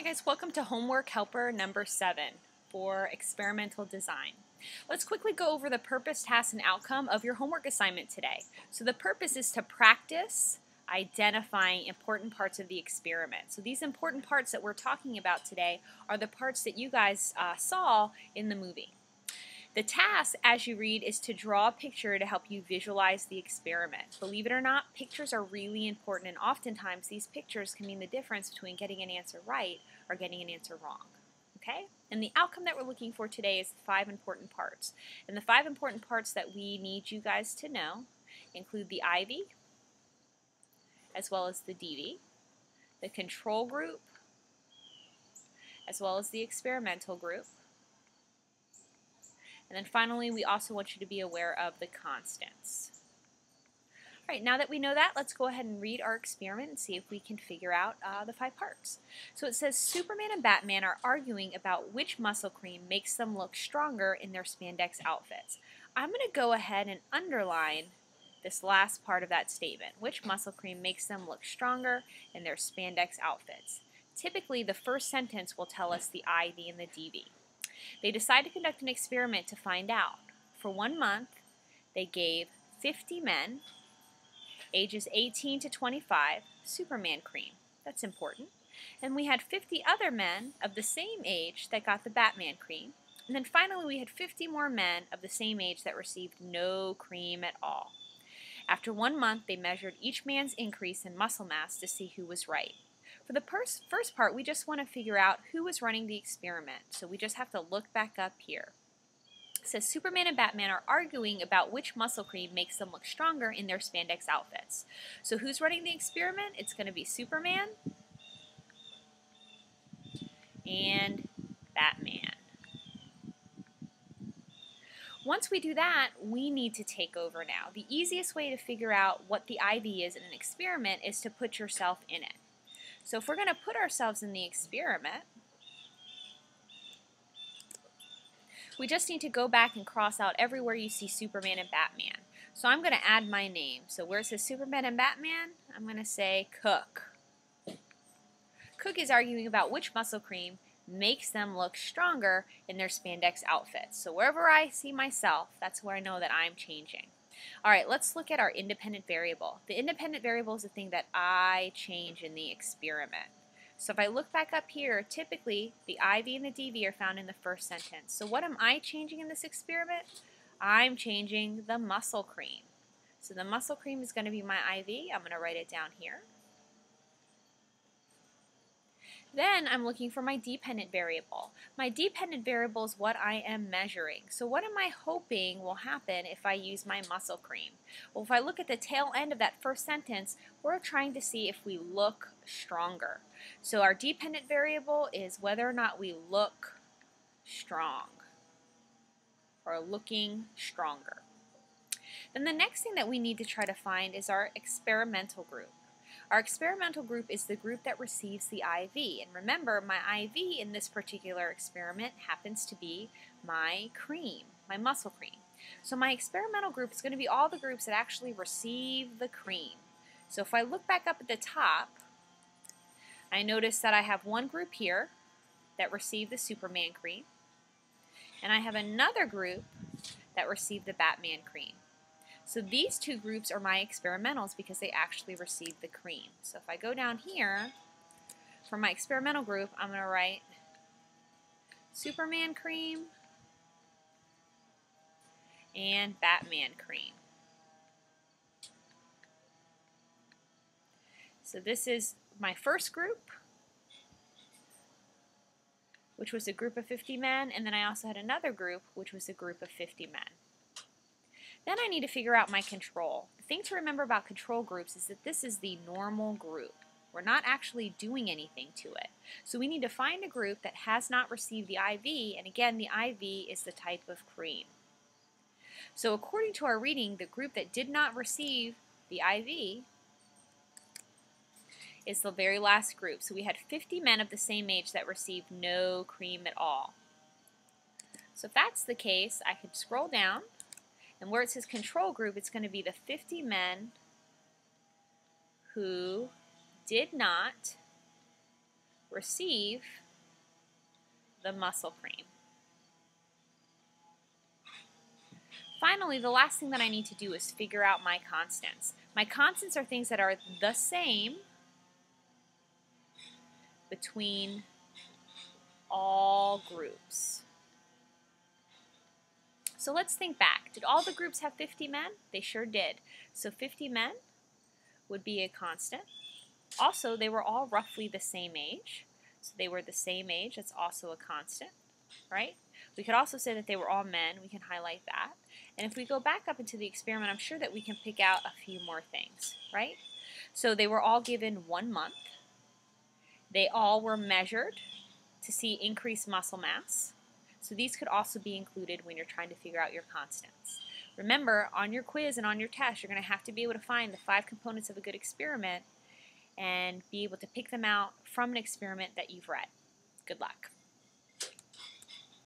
Hi guys, welcome to homework helper number 7 for experimental design. Let's quickly go over the purpose, task, and outcome of your homework assignment today. So the purpose is to practice identifying important parts of the experiment. So these important parts that we're talking about today are the parts that you guys saw in the movie. The task, as you read, is to draw a picture to help you visualize the experiment. Believe it or not, pictures are really important, and oftentimes these pictures can mean the difference between getting an answer right or getting an answer wrong. Okay? And the outcome that we're looking for today is 5 important parts. And the 5 important parts that we need you guys to know include the IV, as well as the DV, the control group, as well as the experimental group. And then finally, we also want you to be aware of the constants. All right, now that we know that, let's go ahead and read our experiment and see if we can figure out the 5 parts. So it says Superman and Batman are arguing about which muscle cream makes them look stronger in their spandex outfits. I'm going to go ahead and underline this last part of that statement. Which muscle cream makes them look stronger in their spandex outfits? Typically, the first sentence will tell us the IV and the DV. They decided to conduct an experiment to find out. For 1 month, they gave 50 men, ages 18 to 25, Superman cream. That's important. And we had 50 other men of the same age that got the Batman cream. And then finally, we had 50 more men of the same age that received no cream at all. After 1 month, they measured each man's increase in muscle mass to see who was right. For the first part, we just want to figure out who was running the experiment. So we just have to look back up here. It says Superman and Batman are arguing about which muscle cream makes them look stronger in their spandex outfits. So who's running the experiment? It's going to be Superman and Batman. Once we do that, we need to take over now. The easiest way to figure out what the IV is in an experiment is to put yourself in it. So if we're going to put ourselves in the experiment, we just need to go back and cross out everywhere you see Superman and Batman. So I'm going to add my name. So where it says Superman and Batman, I'm going to say Cook. Cook is arguing about which muscle cream makes them look stronger in their spandex outfits. So wherever I see myself, that's where I know that I'm changing. All right, let's look at our independent variable. The independent variable is the thing that I change in the experiment. So if I look back up here, typically the IV and the DV are found in the first sentence. So what am I changing in this experiment? I'm changing the muscle cream. So the muscle cream is going to be my IV. I'm going to write it down here. Then I'm looking for my dependent variable. My dependent variable is what I am measuring. So what am I hoping will happen if I use my muscle cream? Well, if I look at the tail end of that first sentence, we're trying to see if we look stronger. So our dependent variable is whether or not we look strong or looking stronger. Then the next thing that we need to try to find is our experimental group. Our experimental group is the group that receives the IV. And remember, my IV in this particular experiment happens to be my cream, my muscle cream. So my experimental group is going to be all the groups that actually receive the cream. So if I look back up at the top, I notice that I have one group here that received the Superman cream. And I have another group that received the Batman cream. So these 2 groups are my experimentals because they actually received the cream. So if I go down here, for my experimental group, I'm going to write Superman cream and Batman cream. So this is my first group, which was a group of 50 men, and then I also had another group, which was a group of 50 men. Then I need to figure out my control. The thing to remember about control groups is that this is the normal group. We're not actually doing anything to it. So we need to find a group that has not received the IV, and again, the IV is the type of cream. So according to our reading, the group that did not receive the IV is the very last group. So we had 50 men of the same age that received no cream at all. So if that's the case, I could scroll down. And where it says control group, it's going to be the 50 men who did not receive the muscle cream. Finally, the last thing that I need to do is figure out my constants. My constants are things that are the same between all groups. So let's think back. Did all the groups have 50 men? They sure did. So 50 men would be a constant. Also, they were all roughly the same age. So they were the same age. That's also a constant, right? We could also say that they were all men. We can highlight that. And if we go back up into the experiment, I'm sure that we can pick out a few more things, right? So they were all given 1 month. They all were measured to see increased muscle mass. So these could also be included when you're trying to figure out your constants. Remember, on your quiz and on your test, you're going to have to be able to find the 5 components of a good experiment and be able to pick them out from an experiment that you've read. Good luck.